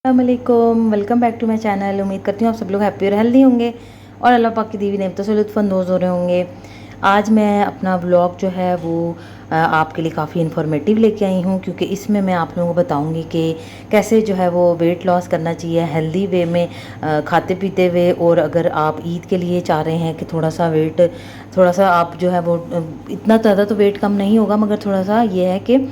अस्सलामुअलैकुम, welcome back to my channel. उम्मीद करती हूँ आप सब लोग हैप्पी और हेल्दी होंगे और अल्लाह पाक की दी हुई नेमतों से लुत्फ़अंदोज़ हो रहे होंगे। आज मैं अपना व्लॉग जो है वो आपके लिए काफ़ी इन्फॉर्मेटिव लेके आई हूँ, क्योंकि इसमें मैं आप लोगों को बताऊँगी कि कैसे जो है वो वेट लॉस करना चाहिए हेल्दी वे में, खाते पीते हुए। और अगर आप ईद के लिए चाह रहे हैं कि थोड़ा सा आप जो है वो इतना ज़्यादा तो वेट कम नहीं होगा, मगर थोड़ा सा ये है कि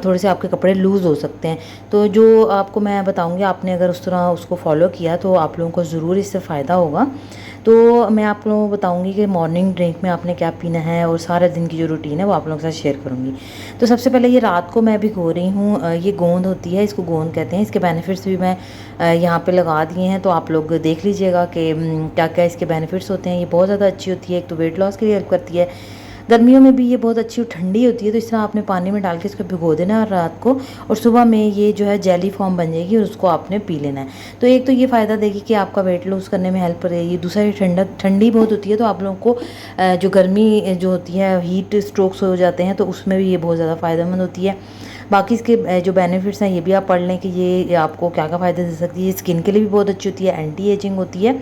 थोड़े से आपके कपड़े लूज़ हो सकते हैं। तो जो आपको मैं बताऊंगी, आपने अगर उस तरह उसको फॉलो किया तो आप लोगों को ज़रूर इससे फ़ायदा होगा। तो मैं आप लोगों को बताऊंगी कि मॉर्निंग ड्रिंक में आपने क्या पीना है, और सारे दिन की जो रूटीन है वो आप लोगों के साथ शेयर करूंगी। तो सबसे पहले ये रात को मैं भिगो रही हूँ, ये गोंद होती है, इसको गोंद कहते हैं। इसके बेनिफिट्स भी मैं यहाँ पे लगा दिए हैं, तो आप लोग देख लीजिएगा कि क्या क्या इसके बेनिफिट्स होते हैं। ये बहुत ज़्यादा अच्छी होती है, एक तो वेट लॉस के लिए हेल्प करती है, गर्मियों में भी ये बहुत अच्छी ठंडी होती है। तो इस तरह आपने पानी में डाल के इसको भिगो देना है रात को, और सुबह में ये जो है जेली फॉर्म बन जाएगी और उसको आपने पी लेना है। तो एक तो ये फ़ायदा देगी कि आपका वेट लूज़ करने में हेल्प करेगी। दूसरा, ये ठंडी बहुत होती है, तो आप लोगों को जो गर्मी जो होती है, हीट स्ट्रोक्स हो जाते हैं, तो उसमें भी ये बहुत ज़्यादा फ़ायदेमंद होती है। बाकी इसके जो बेनिफिट्स हैं ये भी आप पढ़ लें कि ये आपको क्या क्या फ़ायदे दे सकती है। स्किन के लिए भी बहुत अच्छी होती है, एंटी एजिंग होती है,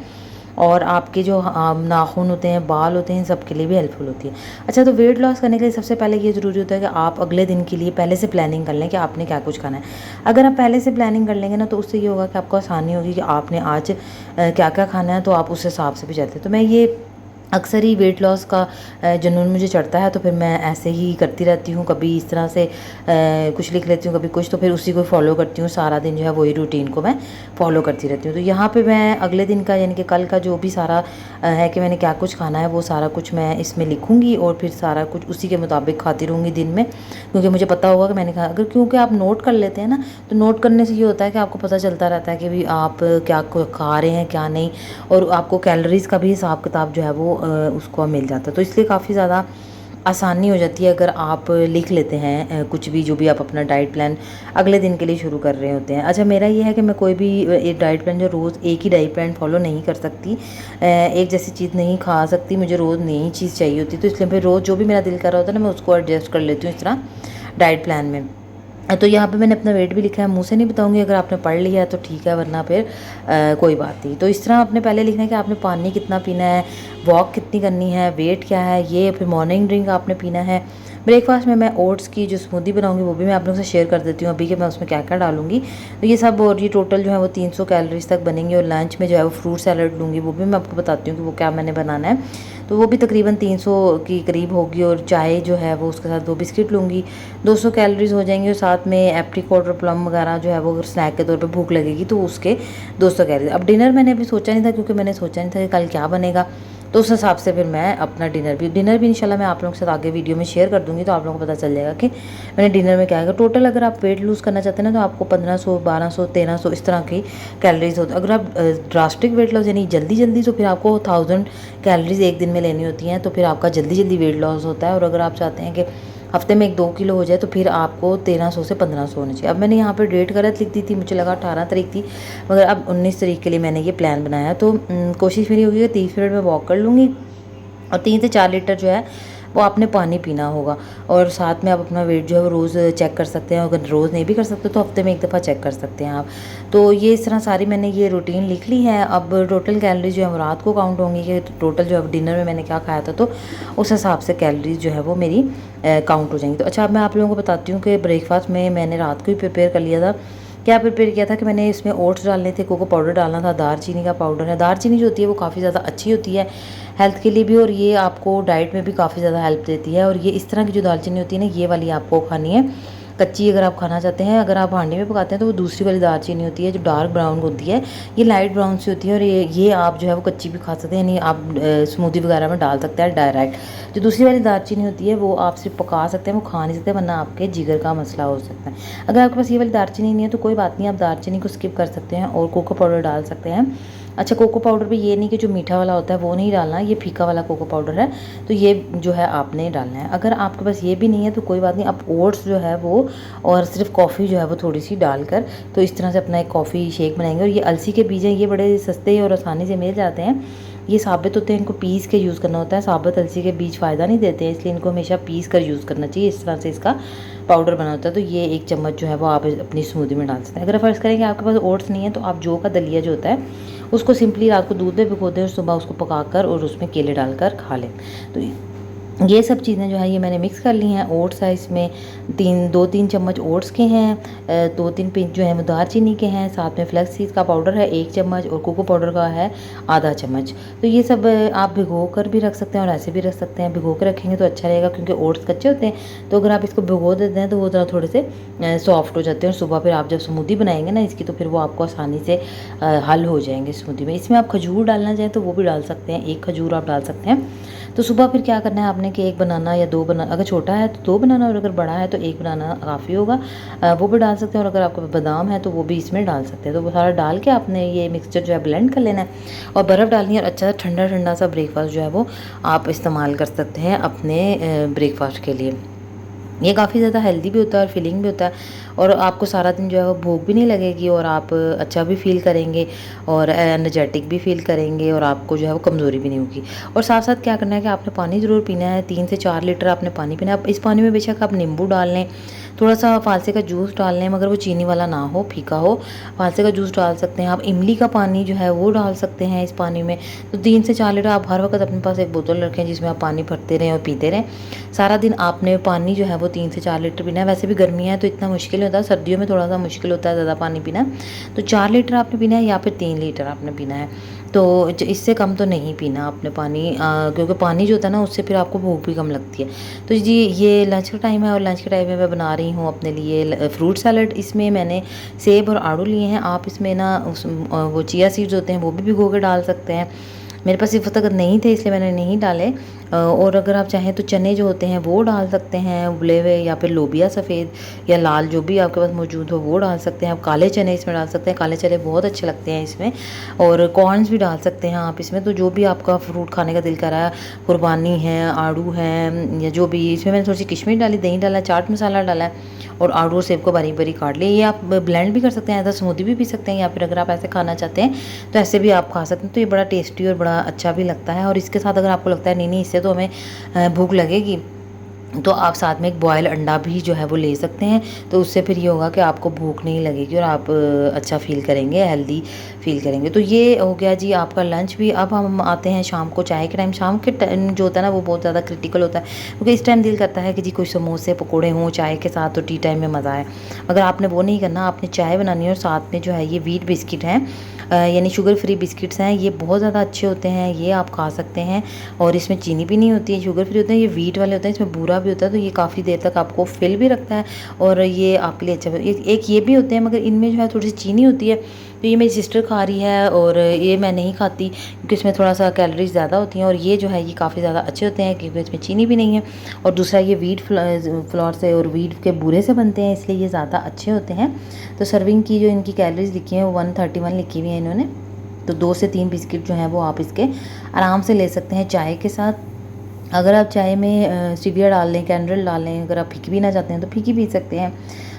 और आपके जो नाखून होते हैं, बाल होते हैं, सब के लिए भी हेल्पफुल होती है। अच्छा, तो वेट लॉस करने के लिए सबसे पहले ये ज़रूरी होता है कि आप अगले दिन के लिए पहले से प्लानिंग कर लें कि आपने क्या कुछ खाना है। अगर आप पहले से प्लानिंग कर लेंगे ना, तो उससे ये होगा कि आपको आसानी होगी कि आपने आज क्या क्या खाना है, तो आप उस हिसाब से भी चलते हैं। तो मैं ये अक्सर ही वेट लॉस का जुनून मुझे चढ़ता है, तो फिर मैं ऐसे ही करती रहती हूँ। कभी इस तरह से कुछ लिख लेती हूँ, कभी कुछ, तो फिर उसी को फॉलो करती हूँ। सारा दिन जो है वही रूटीन को मैं फॉलो करती रहती हूँ। तो यहाँ पे मैं अगले दिन का, यानी कि कल का जो भी सारा है कि मैंने क्या कुछ खाना है, वो सारा कुछ मैं इसमें लिखूँगी, और फिर सारा कुछ उसी के मुताबिक खाती रहूँगी दिन में, क्योंकि मुझे पता होगा कि मैंने खा। अगर क्योंकि आप नोट कर लेते हैं ना, तो नोट करने से ये होता है कि आपको पता चलता रहता है कि भाई आप क्या खा रहे हैं क्या नहीं, और आपको कैलोरीज़ का भी हिसाब किताब जो है वो उसको मिल जाता है। तो इसलिए काफ़ी ज़्यादा आसानी हो जाती है अगर आप लिख लेते हैं कुछ भी, जो भी आप अपना डाइट प्लान अगले दिन के लिए शुरू कर रहे होते हैं। अच्छा, मेरा ये है कि मैं कोई भी एक डाइट प्लान, जो रोज़ एक ही डाइट प्लान फॉलो नहीं कर सकती, एक जैसी चीज़ नहीं खा सकती, मुझे रोज़ नई चीज़ चाहिए होती है। तो इसलिए फिर रोज़ जो भी मेरा दिल कर रहा होता है ना, मैं उसको एडजस्ट कर लेती हूँ इस तरह डाइट प्लान में। तो यहाँ पे मैंने अपना वेट भी लिखा है, मुँह से नहीं बताऊँगी, अगर आपने पढ़ लिया है तो ठीक है, वरना फिर कोई बात नहीं। तो इस तरह आपने पहले लिखना है कि आपने पानी कितना पीना है, वॉक कितनी करनी है, वेट क्या है, ये फिर मॉर्निंग ड्रिंक आपने पीना है। ब्रेकफास्ट में मैं ओट्स की जो स्मूदी बनाऊंगी वो भी मैं आप लोगों से शेयर कर देती हूँ अभी, कि मैं उसमें क्या क्या डालूंगी। तो ये सब, और ये टोटल जो है वो 300 कैलोरीज तक बनेंगी। और लंच में जो है वो फ्रूट सैलड लूँगी, वो भी मैं आपको बताती हूँ कि वो क्या मैंने बनाना है। तो वो भी तकरीबन 300 की करीब होगी। और चाय जो है वो उसके साथ 2 बिस्किट लूँगी, 200 कैलोरीज हो जाएंगी। और साथ में एप्रीकॉट और प्लम वगैरह जो है वो अगर स्नैक के तौर पे भूख लगेगी तो उसके 200 कैलोरीज। अब डिनर मैंने अभी सोचा नहीं था, क्योंकि मैंने सोचा नहीं था कि कल क्या बनेगा, तो उस हिसाब से फिर मैं अपना डिनर भी इंशाल्लाह मैं आप लोगों के साथ आगे वीडियो में शेयर कर दूँगी, तो आप लोगों को पता चल जाएगा कि मैंने डिनर में क्या है। टोटल अगर आप वेट लूज़ करना चाहते हैं ना, तो आपको 1500, 1200, 1300 इस तरह की कैलोरीज होती है। अगर आप ड्रास्टिक वेट लॉस यानी जल्दी, तो फिर आपको 1000 कैलोरीज एक दिन में लेनी होती हैं, तो फिर आपका जल्दी वेट लॉस होता है। और अगर आप चाहते हैं कि हफ्ते में 1-2 किलो हो जाए, तो फिर आपको 1300 से 1500 होनी चाहिए। अब मैंने यहाँ पे डेट गलत लिख दी थी, मुझे लगा 18 तारीख थी, मगर अब 19 तारीख के लिए मैंने ये प्लान बनाया। तो कोशिश मेरी होगी कि 30 मिनट में वॉक कर लूँगी, और 3 से 4 लीटर जो है वो आपने पानी पीना होगा। और साथ में आप अपना वेट जो है वो रोज़ चेक कर सकते हैं। अगर रोज़ नहीं भी कर सकते तो हफ्ते में एक दफ़ा चेक कर सकते हैं आप। तो ये इस तरह सारी मैंने ये रूटीन लिख ली है। अब टोटल कैलोरीज जो है वो रात को काउंट होंगी कि टोटल जो है डिनर में मैंने क्या खाया था, तो उस हिसाब से कैलोरीज जो है वो मेरी काउंट हो जाएंगी। तो अच्छा, अब मैं आप लोगों को बताती हूँ कि ब्रेकफास्ट में मैंने रात को ही प्रिपेयर कर लिया था। क्या प्रिपेयर किया था कि मैंने इसमें ओट्स डालने थे, कोको पाउडर डालना था, दारचीनी का पाउडर है। दारचीनी जो होती है वो काफ़ी ज़्यादा अच्छी होती है हेल्थ के लिए भी, और ये आपको डाइट में भी काफ़ी ज़्यादा हेल्प देती है। और ये इस तरह की जो दालचीनी होती है ना, ये वाली आपको खानी है कच्ची, अगर आप खाना चाहते हैं। अगर आप हांडी में पकाते हैं तो वो दूसरी वाली दालचीनी होती है जो डार्क ब्राउन होती है, ये लाइट ब्राउन सी होती है। और ये आप जो है वो कच्ची भी खा सकते हैं, यानी आप स्मूदी वगैरह में डाल सकते हैं डायरेक्ट। जो दूसरी वाली दालचीनी होती है वो आप सिर्फ पका सकते हैं, वो खा नहीं सकते, वरना आपके जिगर का मसला हो सकता है। अगर आपके पास ये वाली दालचीनी नहीं है तो कोई बात नहीं, आप दालचीनी को स्किप कर सकते हैं और कोको पाउडर डाल सकते हैं। अच्छा, कोको पाउडर भी ये नहीं कि जो मीठा वाला होता है वो नहीं डालना, ये फीका वाला कोको पाउडर है, तो ये जो है आपने डालना है। अगर आपके पास ये भी नहीं है तो कोई बात नहीं, आप ओट्स जो है वो और सिर्फ कॉफ़ी जो है वो थोड़ी सी डालकर, तो इस तरह से अपना एक कॉफ़ी शेक बनाएंगे। और ये अलसी के बीज हैं, ये बड़े सस्ते और आसानी से मिल जाते हैं, ये साबित होते हैं, इनको पीस के यूज़ करना होता है। साबित अलसी के बीज फ़ायदा नहीं देते हैं, इसलिए इनको हमेशा पीस कर यूज़ करना चाहिए। इस तरह से इसका पाउडर बना होता है। तो ये 1 चम्मच जो है वो आप अपनी स्मूदी में डाल सकते हैं। अगर फ़र्ज़ करें कि आपके पास ओट्स नहीं है तो आप जौ का दलिया जो होता है उसको सिंपली रात को दूध में भिगो दें और सुबह उसको पकाकर और उसमें केले डालकर खा लें। तो ये सब चीज़ें जो है ये मैंने मिक्स कर ली हैं। ओट्स है इसमें 2-3 चम्मच ओट्स के हैं, 2-3 पिंच जो है वो दालचीनी के हैं, साथ में फ्लैक्स सीड का पाउडर है 1 चम्मच और कोको पाउडर का है आधा चम्मच। तो ये सब आप भिगो कर भी रख सकते हैं और ऐसे भी रख सकते हैं। भिगो कर रखेंगे तो अच्छा रहेगा क्योंकि ओट्स कच्चे होते हैं, तो अगर आप इसको भिगो देते हैं तो वो ज़रा थोड़े से सॉफ्ट हो जाते हैं और सुबह फिर आप जब स्मूदी बनाएंगे ना इसकी तो फिर वो आपको आसानी से हल हो जाएंगे स्मूदी में। इसमें आप खजूर डालना चाहें तो वो भी डाल सकते हैं, 1 खजूर आप डाल सकते हैं। तो सुबह फिर क्या करना है आपने कि 1 बनाना या 2 बनाना, अगर छोटा है तो 2 बनाना और अगर बड़ा है तो 1 बनाना काफ़ी होगा, वो भी डाल सकते हैं। और अगर आपके पास बादाम है तो वो भी इसमें डाल सकते हैं। तो वो सारा डाल के आपने ये मिक्सचर जो है ब्लेंड कर लेना है और बर्फ़ डालनी है और अच्छा ठंडा ठंडा सा ब्रेकफास्ट जो है वो आप इस्तेमाल कर सकते हैं अपने ब्रेकफास्ट के लिए। ये काफ़ी ज़्यादा हेल्दी भी होता है और फिलिंग भी होता है और आपको सारा दिन जो है वो भूख भी नहीं लगेगी और आप अच्छा भी फ़ील करेंगे और एनर्जेटिक भी फ़ील करेंगे और आपको जो है वो कमज़ोरी भी नहीं होगी। और साथ साथ क्या करना है कि आपने पानी ज़रूर पीना है, 3 से 4 लीटर आपने पानी पीना है। इस पानी में बेशक आप नींबू डाल लें, थोड़ा सा फालसे का जूस डाल लें, मगर वो चीनी वाला ना हो, फीका हो। फालसे का जूस डाल सकते हैं आप, इमली का पानी जो है वो डाल सकते हैं इस पानी में। तो 3 से 4 लीटर आप हर वक्त अपने पास एक बोतल रखें जिसमें आप पानी भरते रहें और पीते रहें। सारा दिन आपने पानी जो है वो 3 से 4 लीटर पीना है। वैसे भी गर्मियाँ है तो इतना मुश्किल होता है, सर्दियों में थोड़ा सा मुश्किल होता है ज़्यादा पानी पीना। तो 4 लीटर आपने पीना है या फिर 3 लीटर आपने पीना है। तो इससे कम तो नहीं पीना आपने पानी, क्योंकि पानी जो होता है ना उससे फिर आपको भूख भी कम लगती है। तो जी ये लंच का टाइम है और लंच के टाइम में मैं बना रही हूँ अपने लिए फ्रूट सैलड। इसमें मैंने सेब और आड़ू लिए हैं। आप इसमें ना वो चिया सीड्स होते हैं वो भी भिगो के डाल सकते हैं। मेरे पास इस वक्त नहीं थे इसलिए मैंने नहीं डाले। और अगर आप चाहें तो चने जो होते हैं वो डाल सकते हैं उबले हुए, या फिर लोबिया सफ़ेद या लाल जो भी आपके पास मौजूद हो वो डाल सकते हैं। आप काले चने इसमें डाल सकते हैं, काले चने बहुत अच्छे लगते हैं इसमें। और कॉर्नस भी डाल सकते हैं आप इसमें। तो जो भी आपका फ्रूट खाने का दिल कर रहा है, कुर्बानी है, आड़ू है या जो भी, इसमें मैंने थोड़ी सी किशमिश डाली, दही डाला, चाट मसाला डाला है और आड़ू और सेब को बारीक बारीक काट लिया। ये आप ब्लेंड भी कर सकते हैं, ऐसा स्मूदी भी पी सकते हैं, या फिर अगर आप ऐसे खाना चाहते हैं तो ऐसे भी आप खा सकते हैं। तो ये बड़ा टेस्टी और बड़ा अच्छा भी लगता है। और इसके साथ अगर आपको लगता है नहीं इससे तो हमें भूख लगेगी, तो आप साथ में एक बॉयल अंडा भी जो है वो ले सकते हैं। तो उससे फिर ये होगा कि आपको भूख नहीं लगेगी और आप अच्छा फ़ील करेंगे, हेल्दी फ़ील करेंगे। तो ये हो गया जी आपका लंच भी। अब हम आते हैं शाम को, चाय के टाइम। शाम के टाइम जो होता है ना वो बहुत ज़्यादा क्रिटिकल होता है, क्योंकि इस टाइम दिल करता है कि जी कोई समोसे पकौड़े हों चाय के साथ, तो टी टाइम में मज़ा आए। मगर आपने वो नहीं करना, आपने चाय बनानी है और साथ में जो है ये व्हीट बिस्किट हैं, यानी शुगर फ्री बिस्किट्स हैं। ये बहुत ज़्यादा अच्छे होते हैं, ये आप खा सकते हैं और इसमें चीनी भी नहीं होती है, शुगर फ्री होते हैं। ये व्हीट वाले होते हैं, इसमें बूरा भी होता है, तो ये काफ़ी देर तक आपको फिल भी रखता है और ये आपके लिए अच्छा। एक ये भी होते हैं मगर इनमें जो है थोड़ी सी चीनी होती है। तो ये मेरी सिस्टर खा रही है और ये मैं नहीं खाती क्योंकि इसमें थोड़ा सा कैलोरीज ज़्यादा होती हैं। और ये जो है ये काफ़ी ज़्यादा अच्छे होते हैं क्योंकि इसमें चीनी भी नहीं है, और दूसरा ये व्हीट फ्लोर से और व्हीट के बूरे से बनते हैं, इसलिए ये ज़्यादा अच्छे होते हैं। तो सर्विंग की जो इनकी कैलोरीज लिखी हैं वो 131 लिखी हुई है इन्होंने। तो 2 से 3 बिस्किट जो हैं वो आप इसके आराम से ले सकते हैं चाय के साथ। अगर आप चाय में स्टीविया डाल लें, कैंडल डाल लें, अगर आप फीकी पीना चाहते हैं तो फीकी पी सकते हैं।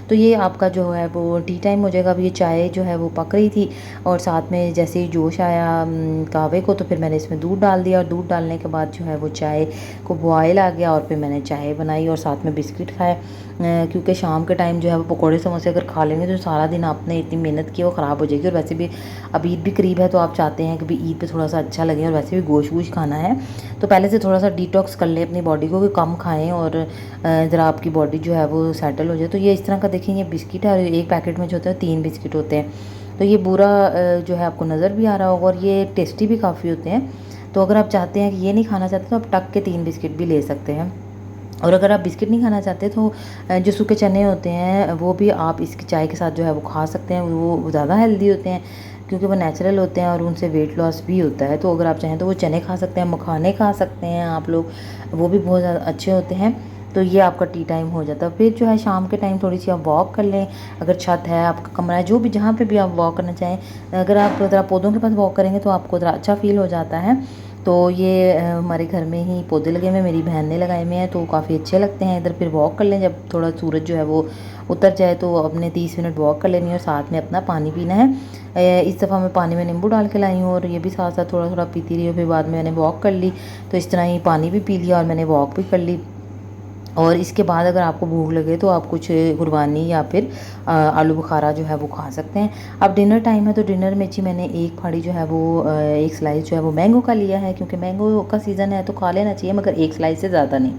तो ये आपका जो है वो टी टाइम हो जाएगा। अब ये चाय जो है वो पक रही थी और साथ में जैसे ही जोश आया कहवे को, तो फिर मैंने इसमें दूध डाल दिया और दूध डालने के बाद जो है वो चाय को बॉयल आ गया और फिर मैंने चाय बनाई और साथ में बिस्किट खाए। क्योंकि शाम के टाइम जो है वो पकौड़े समोसे अगर खा लेंगे तो सारा दिन आपने इतनी मेहनत की वो ख़राब हो जाएगी। और वैसे भी अब ईद भी करीब है तो आप चाहते हैं कि भी ईद पे थोड़ा सा अच्छा लगे, और वैसे भी गोश्त वोश्त खाना है तो पहले से थोड़ा सा डिटॉक्स कर लें अपनी बॉडी को, कि कम खाएं और ज़रा आपकी बॉडी जो है वो सेटल हो जाए। तो ये इस तरह का देखें, ये बिस्किट है और एक पैकेट में जो होता है 3 बिस्किट होते हैं। तो ये पूरा जो है आपको नज़र भी आ रहा होगा और ये टेस्टी भी काफ़ी होते हैं। तो अगर आप चाहते हैं कि ये नहीं खाना चाहते तो आप टक के 3 बिस्किट भी ले सकते हैं। और अगर आप बिस्किट नहीं खाना चाहते तो जो सूखे चने होते हैं वो भी आप इसकी चाय के साथ जो है वो खा सकते हैं। वो ज़्यादा हेल्दी होते हैं क्योंकि वो नेचुरल होते हैं और उनसे वेट लॉस भी होता है। तो अगर आप चाहें तो वो चने खा सकते हैं, मखाने खा सकते हैं आप लोग, वो भी बहुत ज़्यादा अच्छे होते हैं। तो ये आपका टी टाइम हो जाता है। फिर जो है शाम के टाइम थोड़ी सी आप वॉक कर लें, अगर छत है, आपका कमरा है, जो भी जहाँ पे भी आप वॉक करना चाहें। अगर आप ज़रा पौधों के पास वॉक करेंगे तो आपको ज़रा अच्छा फील हो जाता है। तो ये हमारे घर में ही पौधे लगे हुए हैं, मेरी बहन ने लगाए हुए हैं, तो काफ़ी अच्छे लगते हैं। इधर फिर वॉक कर लें, जब थोड़ा सूरज जो है वो उतर जाए तो अपने 30 मिनट वॉक कर लेनी है और साथ में अपना पानी पीना है। इस दफ़ा मैं पानी में नींबू डाल के लाई हूँ और ये भी साथ साथ थोड़ा थोड़ा पीती रही हूँ। फिर बाद में मैंने वॉक कर ली, तो इस तरह ही पानी भी पी लिया और मैंने वॉक भी कर ली। और इसके बाद अगर आपको भूख लगे तो आप कुछ गुरबानी या फिर आलू बुखारा जो है वो खा सकते हैं। अब डिनर टाइम है, तो डिनर में जी मैंने एक फाड़ी जो है वो एक स्लाइस जो है वो मैंगो का लिया है, क्योंकि मैंगो का सीज़न है तो खा लेना चाहिए, मगर एक स्लाइस से ज़्यादा नहीं।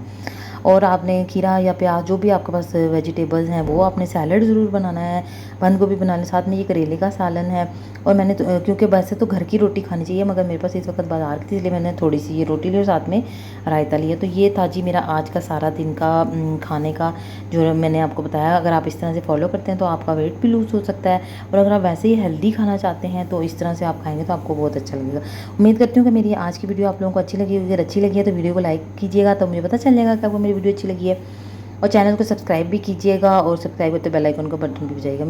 और आपने खीरा या प्याज जो भी आपके पास वेजिटेबल्स हैं वो आपने सैलड ज़रूर बनाना है, बंद गोभी बना लें, साथ में ये करेले का सालन है। और मैंने तो क्योंकि वैसे तो घर की रोटी खानी चाहिए, मगर मेरे पास इस वक्त बाज़ार की थी, इसलिए मैंने थोड़ी सी ये रोटी ली और साथ में रायता लिया। तो ये था जी मेरा आज का सारा दिन का खाने का, जो मैंने आपको बताया। अगर आप इस तरह से फॉलो करते हैं तो आपका वेट भी लूज़ हो सकता है, और अगर आप वैसे ही हेल्दी खाना चाहते हैं तो इस तरह से आप खाएंगे तो आपको बहुत अच्छा लगेगा। उम्मीद करती हूँ कि मेरी आज की वीडियो आप लोगों को अच्छी लगी होगी। अगर अच्छी लगी है तो वीडियो को लाइक कीजिएगा, तो मुझे पता चल जाएगा कि आपको मेरी वीडियो अच्छी लगी है। और चैनल को सब्सक्राइब भी कीजिएगा, और सब्सक्राइब करते बेल आइकन का बटन भी बजाइएगा।